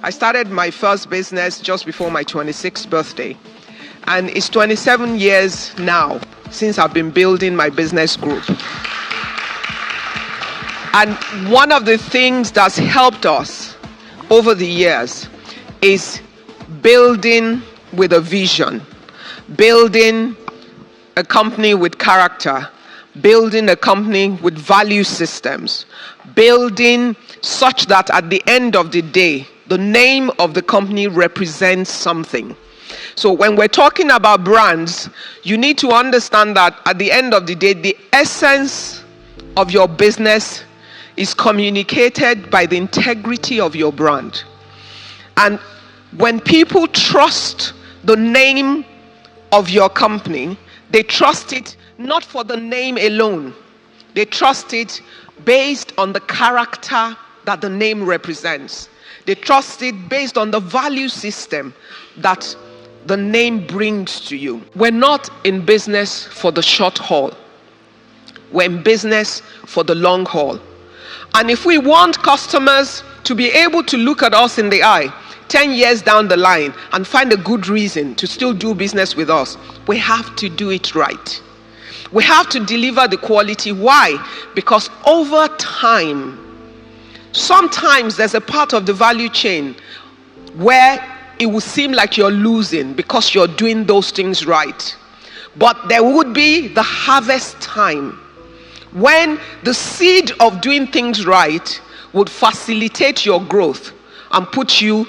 I started my first business just before my 26th birthday. And it's 27 years now since I've been building my business group. And one of the things that's helped us over the years is building with a vision, building a company with character, building a company with value systems, building such that at the end of the day, the name of the company represents something. So when we're talking about brands, you need to understand that at the end of the day, the essence of your business is communicated by the integrity of your brand. And when people trust the name of your company, they trust it not for the name alone. They trust it based on the character that the name represents. They trust it based on the value system that the name brings to you. We're not in business for the short haul. We're in business for the long haul. And if we want customers to be able to look at us in the eye 10 years down the line and find a good reason to still do business with us, we have to do it right. We have to deliver the quality. Why? Because over time, sometimes there's a part of the value chain where it will seem like you're losing because you're doing those things right. But there would be the harvest time when the seed of doing things right would facilitate your growth and put you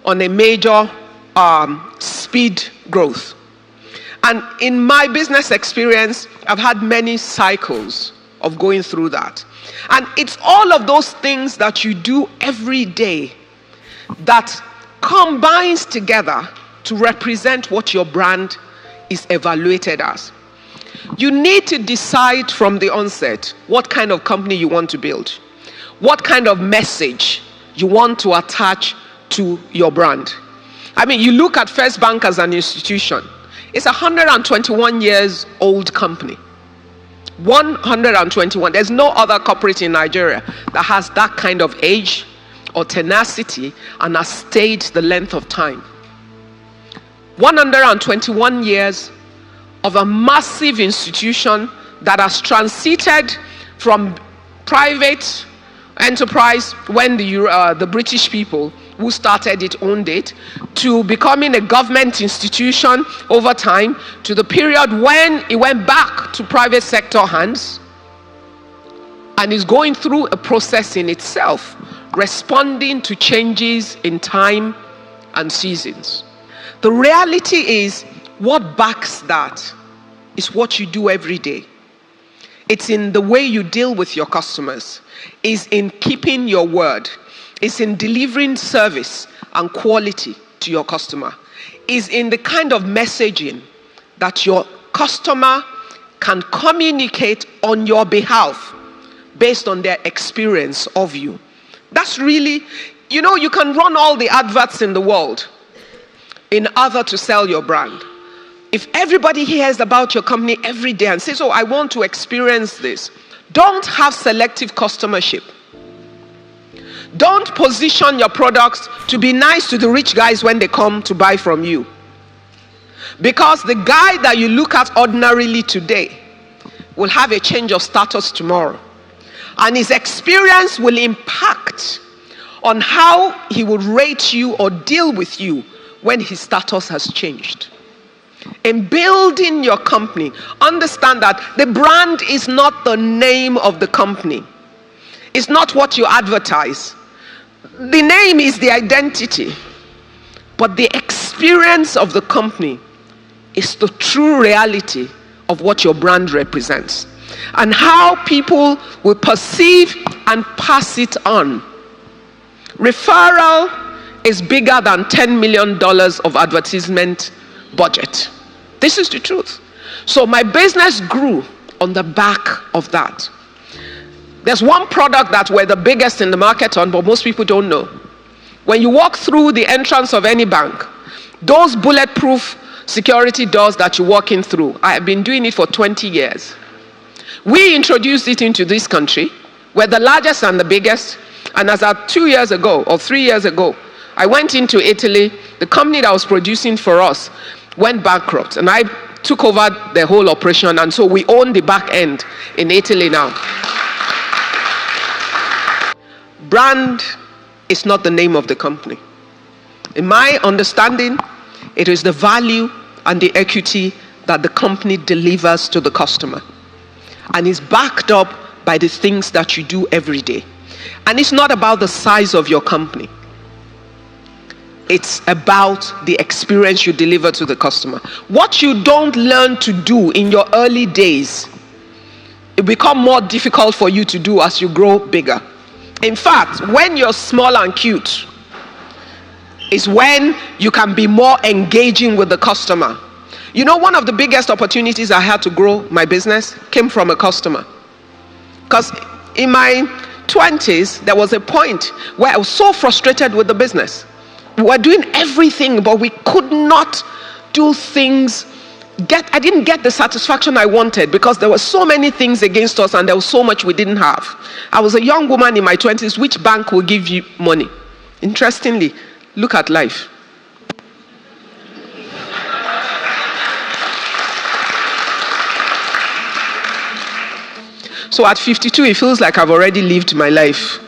on a major speed growth. And in my business experience, I've had many cycles of going through that. And it's all of those things that you do every day that combines together to represent what your brand is evaluated as. You need to decide from the onset what kind of company you want to build, what kind of message you want to attach to your brand. I mean, you look at First Bank as an institution. It's a 121 years old company. 121. There's no other corporate in Nigeria that has that kind of age or tenacity and has stayed the length of time. 121 years of a massive institution that has transited from private enterprise when the British people who started it owned it, to becoming a government institution over time, to the period when it went back to private sector hands, and is going through a process in itself, responding to changes in time and seasons. The reality is, what backs that is what you do every day. It's in the way you deal with your customers. It's in keeping your word. It's in delivering service and quality to your customer. It's in the kind of messaging that your customer can communicate on your behalf based on their experience of you. That's really, you can run all the adverts in the world in order to sell your brand. If everybody hears about your company every day and says, oh, I want to experience this, don't have selective customership. Don't position your products to be nice to the rich guys when they come to buy from you. Because the guy that you look at ordinarily today will have a change of status tomorrow. And his experience will impact on how he will rate you or deal with you when his status has changed. In building your company, understand that the brand is not the name of the company. It's not what you advertise. The name is the identity. But the experience of the company is the true reality of what your brand represents. And how people will perceive and pass it on. Referral is bigger than $10 million of advertisement budget. This is the truth. So my business grew on the back of that. There's one product that we're the biggest in the market on, but most people don't know. When you walk through the entrance of any bank, those bulletproof security doors that you walk in through, I have been doing it for 20 years. We introduced it into this country. We're the largest and the biggest. And as of 2 years ago or 3 years ago, I went into Italy. The company that was producing for us went bankrupt, and I took over the whole operation, and so we own the back end in Italy now. Brand is not the name of the company. In my understanding, it is the value and the equity that the company delivers to the customer, and is backed up by the things that you do every day. And it's not about the size of your company. It's about the experience you deliver to the customer. What you don't learn to do in your early days, it becomes more difficult for you to do as you grow bigger. In fact, when you're small and cute, is when you can be more engaging with the customer. You know, one of the biggest opportunities I had to grow my business came from a customer. Because in my 20s, there was a point where I was so frustrated with the business. We were doing everything, but we could not do things. I didn't get the satisfaction I wanted because there were so many things against us and there was so much we didn't have. I was a young woman in my 20s. Which bank will give you money? Interestingly, look at life. So at 52, it feels like I've already lived my life.